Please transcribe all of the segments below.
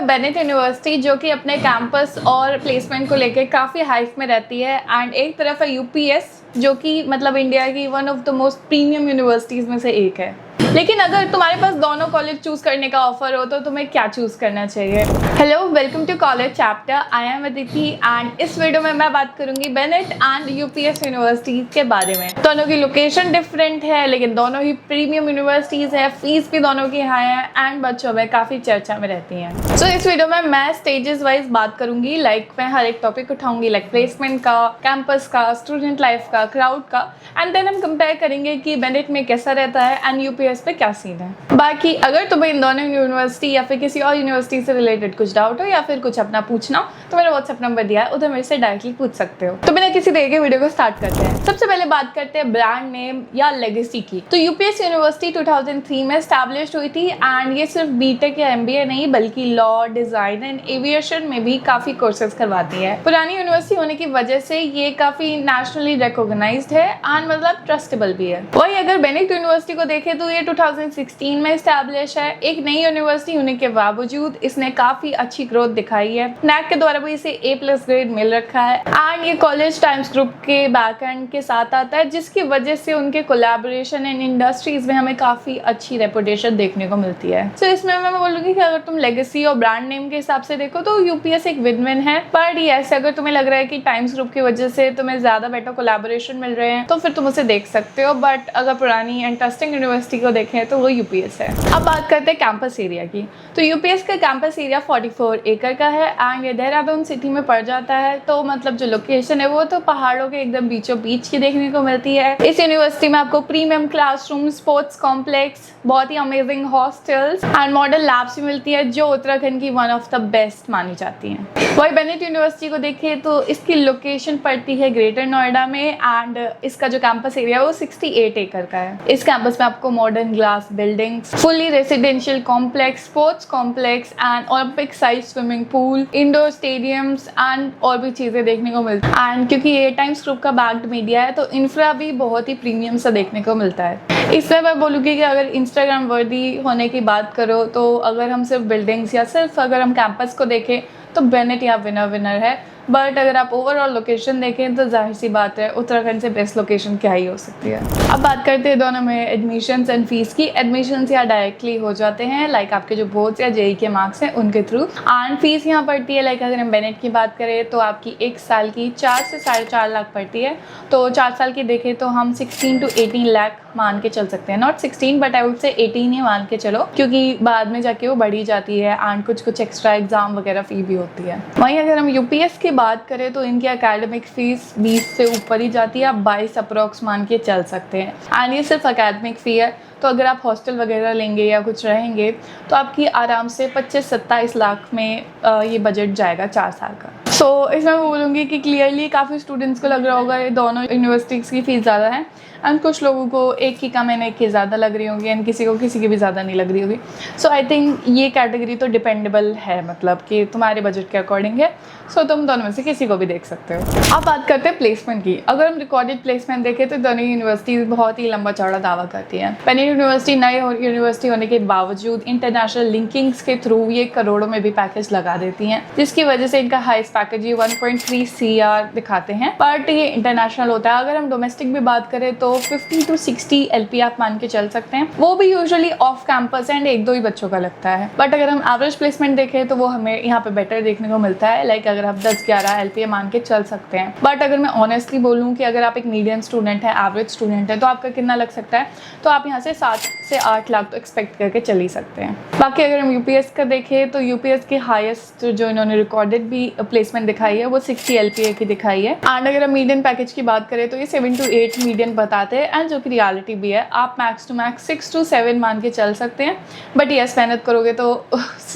Bennett university जो कि अपने कैंपस और प्लेसमेंट को लेकर काफ़ी हाइप में रहती है। एंड एक तरफ है यूपीएस जो कि मतलब इंडिया की one of the most premium universities में से एक है। लेकिन अगर तुम्हारे पास दोनों कॉलेज चूज करने का ऑफर हो तो तुम्हें क्या चूज करना चाहिए। Hello, welcome to college chapter. I am Aditi and इस वीडियो में मैं बात करूंगी बेनेट एंड यूपीएस यूनिवर्सिटी के बारे में। दोनों की लोकेशन डिफरेंट है लेकिन दोनों ही प्रीमियम यूनिवर्सिटीज है, फीस भी दोनों की हाई है एंड बच्चों में काफी चर्चा में रहती हैं। सो इस वीडियो में मैं स्टेजेस वाइज बात करूंगी। मैं हर एक टॉपिक उठाऊंगी, प्लेसमेंट का, कैंपस का, स्टूडेंट लाइफ का, क्राउड का, एंड देन हम कंपेयर करेंगे कि बेनेट में कैसा रहता है एंड यूपीएस पे क्या सीन है। बाकी अगर तुम्हें इन दोनों यूनिवर्सिटी या फिर किसी और यूनिवर्सिटी से रिलेटेड कुछ डाउट हो या फिर कुछ अपना पूछना हो तो मेरा व्हाट्सएप नंबर दिया है, उधर मेरे से डायरेक्टली पूछ सकते हो। तो बिना किसी देर के वीडियो को स्टार्ट करते हैं। सबसे पहले बात करते हैं ब्रांड नेम या लेगेसी की। तो यूपीएस यूनिवर्सिटी 2003 में एस्टैब्लिश हुई थी एंड ये सिर्फ बीटेक या एमबीए नहीं बल्कि लॉ, डिजाइन एंड एविएशन में भी काफी कोर्सेज करवाती है। पुरानी यूनिवर्सिटी होने की वजह से ये काफी नेशनली रिकॉग्नाइज्ड है एंड मतलब ट्रस्टेबल भी है। वही अगर बेनेट यूनिवर्सिटी को देखें तो ये 2016 में एस्टैब्लिश है। एक नई यूनिवर्सिटी होने के बावजूद इसने काफी अच्छी ग्रोथ दिखाई है। नैक के द्वारा भी इसे A+ ग्रेड मिल रखा है एंड ये कॉलेज टाइम्स ग्रुप के बैकएंड के साथ आता है जिसकी वजह से उनके कोलैबोरेशन इन इंडस्ट्रीज में हमें काफी अच्छी रेपुटेशन देखने को मिलती है। तो इसमें मैं बोलूंगी कि अगर तुम लेगेसी और ब्रांड नेम के हिसाब से देखो तो यूपीएस एक विन विन है। पर यस, अगर तुम्हें लग रहा है कि टाइम्स ग्रुप की वजह से तुम्हें ज्यादा बेटर कोलैबोरेशन मिल रहे हैं तो फिर तुम उसे देख सकते हो। बट अगर पुरानी एंड ट्रस्टिंग यूनिवर्सिटी को देखें तो वो यूपीएस है। अब बात करते हैं कैंपस एरिया की। तो यूपीएस का कैंपस एरिया 44 एकड़ का है एंड ये देहरादून सिटी में पड़ जाता है। तो मतलब जो लोकेशन है वो तो पहाड़ों के एकदम बीचों बीच की देखने को मिलती है। इस यूनिवर्सिटी में आपको प्रीमियम क्लासरूम, स्पोर्ट्स कॉम्प्लेक्स, बहुत ही amazing hostels and model labs भी मिलती है जो उत्तराखंड की वन ऑफ द बेस्ट मानी जाती हैं। वही बेनेट यूनिवर्सिटी को देखें तो इसकी लोकेशन पड़ती है ग्रेटर नोएडा में एंड इसका जो कैंपस एरिया है वो 68 एकड़ का है। इस कैंपस में आपको modern glass buildings, fully residential complex, sports complex and Olympic size swimming pool, indoor stadiums and और भी चीजें देखने को मिलती है। एंड क्योंकि ये टाइम्स ग्रुप का बैक्ड मीडिया है तो इंफ्रा भी बहुत ही प्रीमियम सा देखने को मिलता है। इसमें मैं बोलूँगी कि अगर इंस्टाग्राम वर्दी होने की बात करो तो अगर हम सिर्फ बिल्डिंग्स या सिर्फ अगर हम कैंपस को देखें तो बेनेट यहाँ विनर है। बट अगर आप ओवरऑल लोकेशन देखें तो जाहिर सी बात है उत्तराखंड से बेस्ट लोकेशन क्या ही हो सकती है। अब बात करते हैं दोनों में एडमिशन्स एंड फीस की। एडमिशन्स यहाँ डायरेक्टली हो जाते हैं आपके जो बोर्ड्स या जेई के मार्क्स हैं उनके थ्रू। एंड फीस यहाँ पड़ती है अगर हम बेनेट की बात करें तो आपकी एक साल की 4 से 4.5 लाख पड़ती है। तो 4 साल की देखें तो हम 16 to 18 लाख मान के चल सकते हैं। Not 16 but I would say 18 ही मान के चलो क्योंकि बाद में जाके वो बढ़ी जाती है एंड कुछ एक्स्ट्रा एग्जाम वगैरह फी भी होती है। वहीं अगर हम यूपीएस की बात करें तो इनकी एकेडमिक फीस 20 से ऊपर ही जाती है। आप 22 अप्रोक्स मान के चल सकते हैं एंड ये सिर्फ एकेडमिक फ़ी है। तो अगर आप हॉस्टल वगैरह लेंगे या कुछ रहेंगे तो आपकी आराम से 25-27 लाख में ये बजट जाएगा 4 साल का। सो इसमें मैं बोलूँगी कि क्लियरली काफ़ी स्टूडेंट्स को लग रहा होगा ये दोनों यूनिवर्सिटीज़ की फ़ीस ज़्यादा है एंड कुछ लोगों को एक की कम एंड एक की ज़्यादा लग रही होगी एंड किसी को किसी की भी ज़्यादा नहीं लग रही होगी। सो आई थिंक ये कैटेगरी तो डिपेंडेबल है, मतलब कि तुम्हारे बजट के अकॉर्डिंग है। सो तुम दोनों में से किसी को भी देख सकते हो। अब बात करते हैं प्लेसमेंट की। अगर हम रिकॉर्डेड प्लेसमेंट देखें तो दोनों यूनिवर्सिटी बहुत ही लंबा चौड़ा दावा करती है। बेनेट यूनिवर्सिटी नई यूनिवर्सिटी होने के बावजूद इंटरनेशनल लिंकिंग्स के थ्रू ये करोड़ों में भी पैकेज लगा देती हैं जिसकी वजह से इनका हाईएस्ट पैकेज ये 1.3 CR दिखाते हैं। बट ये इंटरनेशनल होता है। अगर हम डोमेस्टिक भी बात करें तो 50 to 60 LP आप मान के चल सकते हैं। वो भी यूजुअली ऑफ कैंपस एंड 1-2 ही बच्चों का लगता है। बट अगर हम एवरेज प्लेसमेंट देखें तो वो हमें यहाँ पे बेटर देखने को मिलता है। अगर आप 10-11 LPA मान के चल सकते हैं। बट अगर मैं ऑनेस्टली बोलूँ कि अगर आप एक मीडियम स्टूडेंट है, एवरेज स्टूडेंट है तो आपका कितना लग सकता है, तो आप यहाँ से 7 से 8 लाख तो एक्सपेक्ट करके चल ही सकते हैं। बाकी अगर हम यूपीएस का देखें तो यूपीएस की हाईएस्ट जो इन्होंने रिकॉर्डेड भी प्लेसमेंट दिखाई है वो 60 LPA की दिखाई है। एंड अगर हम मीडियन पैकेज की बात करें तो ये 7 to 8 मीडियन बताते हैं एंड जो कि रियलिटी भी है। आप मैक्स टू मैक्स 6 to 7 मान के चल सकते हैं। बट यस, मेहनत करोगे तो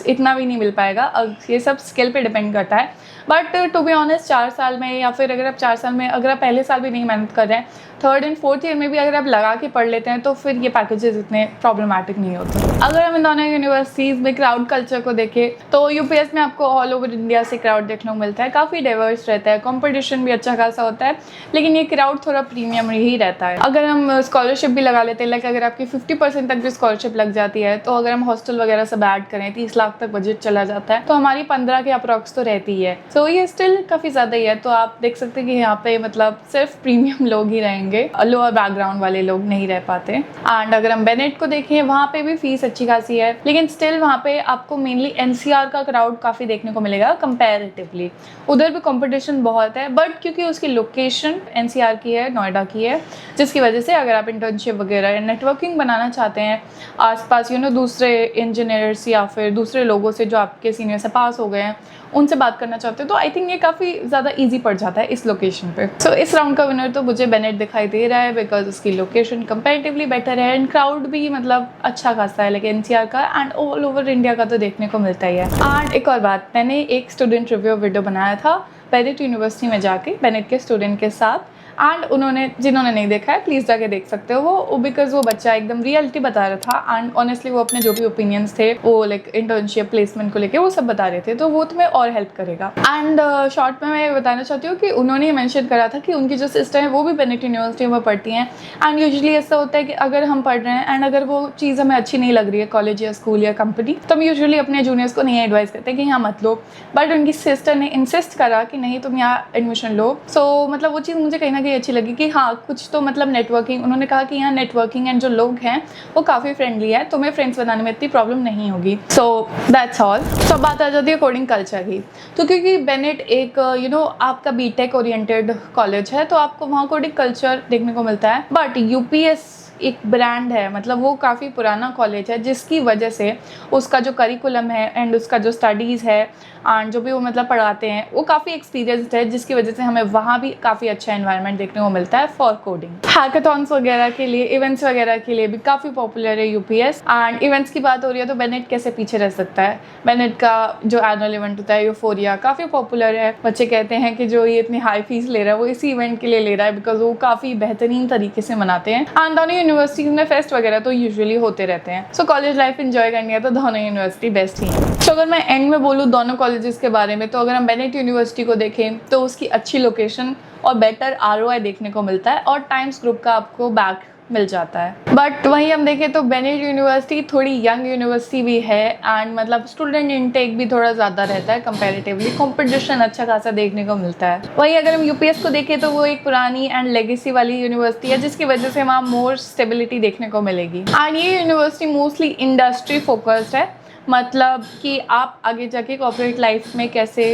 इतना भी नहीं मिल पाएगा। ये सब स्किल पे डिपेंड करता है। बट टू बी ऑनेस्ट 4 साल में, या फिर अगर आप 4 साल में अगर आप पहले साल भी नहीं मेहनत कर रहे हैं, 3rd एंड 4th ईयर में भी अगर आप लगा के पढ़ लेते हैं तो फिर ये पैकेजेस इतने प्रॉब्लमेटिक नहीं होते। अगर हम इन दोनों यूनिवर्सिटीज़ में क्राउड कल्चर को देखें तो यूपीएस में आपको ऑल ओवर इंडिया से क्राउड देखने को मिलता है, काफ़ी डाइवर्स रहता है, कंपटीशन भी अच्छा खासा होता है, लेकिन ये क्राउड थोड़ा प्रीमियम ही रहता है। अगर हम स्कॉलरशिप भी लगा लेते हैं, लाइक अगर आपकी 50% तक भी स्कॉलरशिप लग जाती है, तो अगर हम हॉस्टल वगैरह सब ऐड करें 30 लाख तक बजट चला जाता है, तो हमारी 15 के अप्रॉक्स तो रहती ही है। सो ये स्टिल काफ़ी ज़्यादा ही है। तो आप देख सकते हैं कि यहाँ पे मतलब सिर्फ प्रीमियम लोग ही रहेंगे, लोअर बैकग्राउंड वाले लोग नहीं रह पाते। एंड अगर हम बेनेट को देखें, वहाँ पे भी फीस अच्छी खासी है, लेकिन स्टिल वहाँ पे आपको मेनली एनसीआर का क्राउड काफ़ी देखने को मिलेगा कंपैरेटिवली। उधर भी कंपटीशन बहुत है, बट क्योंकि उसकी लोकेशन एनसीआर की है, नोएडा की है, जिसकी वजह से अगर आप इंटर्नशिप वगैरह या नेटवर्किंग बनाना चाहते हैं आसपास दूसरे इंजीनियर्स या फिर दूसरे लोगों से जो आपके सीनियर से पास हो गए हैं, उनसे बात करना चाहते हो, तो आई थिंक ये काफ़ी ज़्यादा इजी पड़ जाता है इस लोकेशन पे। सो इस राउंड का विनर तो मुझे बेनेट दिखाई दे रहा है, बिकॉज उसकी लोकेशन कंपैरेटिवली बेटर है एंड क्राउड भी मतलब अच्छा खासा है, लेकिन एनसीआर का एंड ऑल ओवर इंडिया का तो देखने को मिलता ही है। एंड एक और बात, मैंने एक स्टूडेंट रिव्यू वीडियो बनाया था बेनेट यूनिवर्सिटी में जाके बेनेट के स्टूडेंट के साथ, एंड उन्होंने, जिन्होंने नहीं देखा है प्लीज़ जाके देख सकते हो वो, बिकॉज वो बच्चा एकदम रियलिटी बता रहा था एंड ऑनेस्टली वो अपने जो भी ओपिनियंस थे वो लाइक इंटर्नशिप प्लेसमेंट को लेके वो सब बता रहे थे, तो वो तुम्हें और हेल्प करेगा। एंड शॉर्ट में मैं बताना चाहती हूँ कि उन्होंने मेंशन करा था कि उनकी जो सिस्टर है वो भी बेनेट यूनिवर्सिटी में पढ़ती हैं, एंड यूजुअली ऐसा होता है कि अगर हम पढ़ रहे हैं एंड अगर वो चीज़ हमें अच्छी नहीं लग रही है कॉलेज या स्कूल या कंपनी, तो हम यूजुअली अपने जूनियर्स को नहीं एडवाइस करते कि यहाँ मत लो, बट उनकी सिस्टर ने इंसिस्ट करा कि नहीं तुम यहाँ एडमिशन लो। सो मतलब वो चीज़ मुझे कहीं ना कहीं अच्छी लगी कि हाँ कुछ तो मतलब नेटवर्किंग, उन्होंने कहा कि यहाँ नेटवर्किंग एंड जो लोग हैं वो काफ़ी फ्रेंडली है, तुम्हें फ्रेंड्स बनाने में इतनी प्रॉब्लम नहीं होगी। सो दैट्स ऑल। तो बात आ जाती है कोडिंग कल्चर की, तो क्योंकि बेनेट एक आपका बीटेक ओरिएंटेड कॉलेज है, तो आपको वहाँ कोडिंग कल्चर देखने को मिलता है, बट यूपीएस एक ब्रांड है, मतलब वो काफ़ी पुराना कॉलेज है, जिसकी वजह से उसका जो करिकुलम है एंड उसका जो स्टडीज़ है एंड जो भी वो मतलब पढ़ाते हैं वो काफ़ी एक्सपीरियंस्ड है, जिसकी वजह से हमें वहाँ भी काफ़ी अच्छा एनवायरनमेंट देखने को मिलता है फॉर कोडिंग। हैकाथॉन्स वगैरह के लिए, इवेंट्स वगैरह के लिए भी काफ़ी पॉपुलर है यूपीएस। एंड इवेंट्स की बात हो रही है तो बेनेट कैसे पीछे रह सकता है। बेनेट का जो एनुअल इवेंट होता है यूफोरिया काफ़ी पॉपुलर है। बच्चे कहते हैं कि जो ये इतनी हाई फीस ले रहा है वो इसी इवेंट के लिए ले रहा है, बिकॉज वो काफ़ी बेहतरीन तरीके से मनाते हैं। एंड दोनों यूनिवर्सिटीज़ में फेस्ट वगैरह तो यूजुअली होते रहते हैं। सो कॉलेज लाइफ एंजॉय करनी है तो दोनों यूनिवर्सिटी बेस्ट ही है। तो अगर मैं एंड में बोलूँ दोनों कॉलेजेस के बारे में, तो अगर हम बेनेट यूनिवर्सिटी को देखें तो उसकी अच्छी लोकेशन और बेटर आरओआई देखने को मिलता है और टाइम्स ग्रुप का आपको बैक मिल जाता है। बट वहीं हम देखें तो बेनेट यूनिवर्सिटी थोड़ी यंग यूनिवर्सिटी भी है एंड मतलब स्टूडेंट इनटेक भी थोड़ा ज़्यादा रहता है कंपैरेटिवली, कंपटीशन अच्छा खासा देखने को मिलता है। वहीं अगर हम यूपीएस को देखें तो वो एक पुरानी एंड लेगेसी वाली यूनिवर्सिटी है, जिसकी वजह से वहाँ मोर स्टेबिलिटी देखने को मिलेगी। एंड ये यूनिवर्सिटी मोस्टली इंडस्ट्री फोकस्ड है, मतलब कि आप आगे जाके कॉर्पोरेट लाइफ में कैसे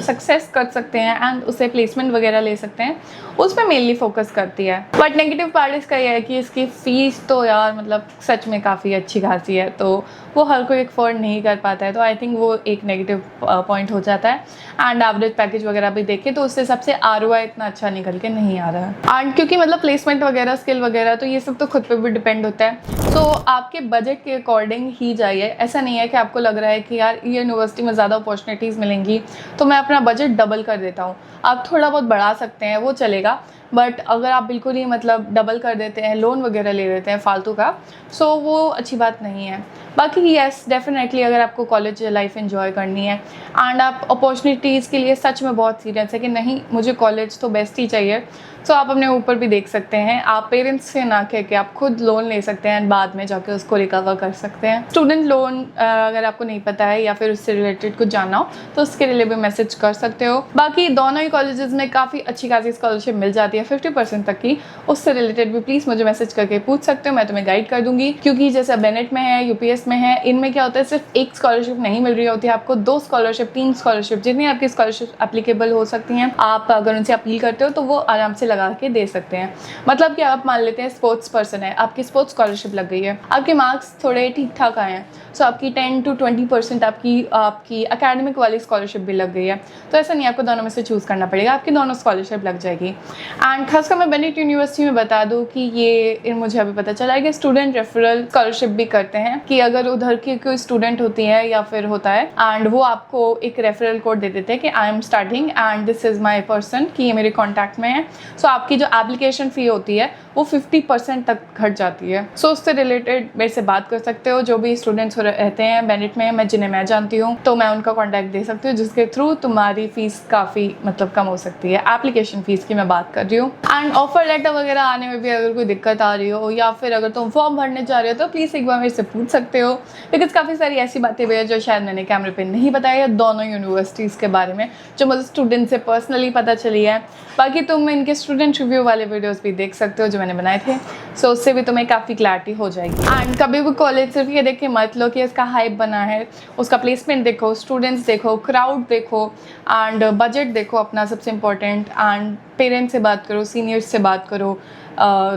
सक्सेस कर सकते हैं एंड उसे प्लेसमेंट वगैरह ले सकते हैं, उस पर मेनली फोकस करती है। बट नेगेटिव पार्ट इसका यह है कि इसकी फ़ीस तो यार मतलब सच में काफ़ी अच्छी खासी है, तो वो हर कोई अफोर्ड नहीं कर पाता है, तो आई थिंक वो एक नेगेटिव पॉइंट हो जाता है। एंड एवरेज पैकेज वगैरह भी देखें तो उससे सबसे आरओआई इतना अच्छा निकल के नहीं आ रहा है। एंड क्योंकि मतलब प्लेसमेंट वगैरह, स्किल वगैरह, तो ये सब तो खुद पे भी डिपेंड होता है, तो आपके बजट के अकॉर्डिंग ही जाइए। ऐसा नहीं है कि आपको लग रहा है कि यार ये यूनिवर्सिटी में ज़्यादा अपॉर्चुनिटीज़ मिलेंगी तो मैं अपना बजट डबल कर देता हूँ। आप थोड़ा बहुत बढ़ा सकते हैं, वो चलेगा, बट अगर आप बिल्कुल ही मतलब डबल कर देते हैं, लोन वगैरह ले लेते हैं फालतू का, सो वो अच्छी बात नहीं है। बाकी येस डेफिनेटली अगर आपको कॉलेज लाइफ एंजॉय करनी है एंड आप अपॉर्चुनिटीज़ के लिए सच में बहुत सीरियस है कि नहीं मुझे कॉलेज तो बेस्ट ही चाहिए, तो आप अपने ऊपर भी देख सकते हैं। आप पेरेंट्स से ना कह के आप खुद लोन ले सकते हैं, बाद में जाके उसको रिकवर कर सकते हैं। स्टूडेंट लोन अगर आपको नहीं पता है या फिर उससे रिलेटेड कुछ जानना हो तो उसके लिए भी मैसेज कर सकते हो। बाकी दोनों ही कॉलेजेस में काफ़ी अच्छी खासी स्कॉलरशिप मिल जाती है 50% तक की, उससे रिलेटेड भी प्लीज़ मुझे मैसेज करके पूछ सकते हो, मैं तुम्हें गाइड कर दूंगी। क्योंकि जैसे बेनेट में है, यूपीएस में है, इनमें क्या होता है सिर्फ एक स्कॉलरशिप नहीं मिल रही होती है, आपको 2 स्कॉलरशिप 3 स्कॉलरशिप जितनी आपकी स्कॉलरशिप एप्लीकेबल हो सकती हैं, आप अगर उनसे अपील करते हो तो वो आराम से लगा के दे सकते हैं। मतलब कि आप मान लेते हैं स्पोर्ट्स पर्सन है, आपकी स्पोर्ट्स स्कॉलरशिप लग गई है, आपके मार्क्स थोड़े ठीक ठाक आए हैं, सो आपकी 10 to 20% आपकी एकेडमिक वाली स्कॉलरशिप भी लग गई है, तो ऐसा नहीं आपको दोनों में से चूज़ करना पड़ेगा, आपकी दोनों स्कॉलरशिप लग जाएगी। एंड खासकर मैं बेनेट यूनिवर्सिटी में बता दूं कि ये मुझे अभी पता चला है कि स्टूडेंट रेफरल स्कॉलरशिप भी करते हैं, कि अगर अगर उधर की कोई स्टूडेंट होती है या फिर होता है एंड वो आपको एक रेफरल कोड दे देते हैं कि I am starting and this is my person, कि ये मेरे कॉन्टैक्ट में है, सो आपकी जो एप्लीकेशन फ़ी होती है वो 50% तक घट जाती है। सो उससे रिलेटेड मेरे से बात कर सकते हो, जो भी स्टूडेंट्स रहते हैं बेनेट में, जिन्हें मैं जानती हूँ, तो मैं उनका कॉन्टैक्ट दे सकती हूँ, जिसके थ्रू तुम्हारी फ़ीस काफ़ी मतलब कम हो सकती है। एप्लीकेशन फ़ीस की मैं बात कर रही हूँ। एंड ऑफर लेटर वगैरह आने में भी अगर कोई दिक्कत आ रही हो या फिर अगर तुम फॉर्म भरने जा रहे हो तो प्लीज़ एक बार मेरे से पूछ सकते हो, बिकॉज काफ़ी सारी ऐसी बातें भी है जो शायद मैंने कैमरे पे नहीं बताया दोनों यूनिवर्सिटीज़ के बारे में, जो मुझे स्टूडेंट से पर्सनली पता चली है। बाकी तुम इनके स्टूडेंट रिव्यू वाले वीडियोज़ भी देख सकते हो जो मैंने बनाए थे, सो उससे भी तुम्हें काफ़ी क्लैरिटी हो जाएगी। एंड कभी भी कॉलेज सिर्फ ये देख के मत लो कि इसका हाइप बना है, उसका प्लेसमेंट देखो, स्टूडेंट्स देखो, क्राउड देखो एंड बजट देखो अपना, सबसे इम्पोर्टेंट। एंड पेरेंट्स से बात करो, सीनियर्स से बात करो,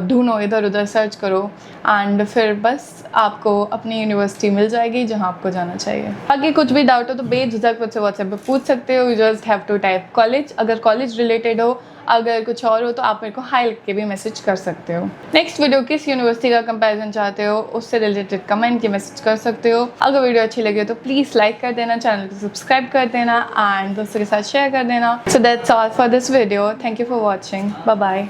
ढूंढो, इधर उधर सर्च करो एंड फिर बस आपको अपनी यूनिवर्सिटी मिल जाएगी जहां आपको जाना चाहिए। बाकी कुछ भी डाउट हो तो बेझिझक मुझसे व्हाट्सएप पे पूछ सकते हो। You just have to type college, अगर कॉलेज रिलेटेड हो, अगर कुछ और हो तो आप मेरे को हाई लिख के भी मैसेज कर सकते हो। नेक्स्ट वीडियो किस यूनिवर्सिटी का कंपैरिजन चाहते हो उससे रिलेटेड कमेंट के मैसेज कर सकते हो। अगर वीडियो अच्छी लगे तो प्लीज़ लाइक कर देना, चैनल को सब्सक्राइब कर देना एंड दोस्तों के साथ शेयर कर देना। So that's all for this video. Thank you for watching. Bye bye.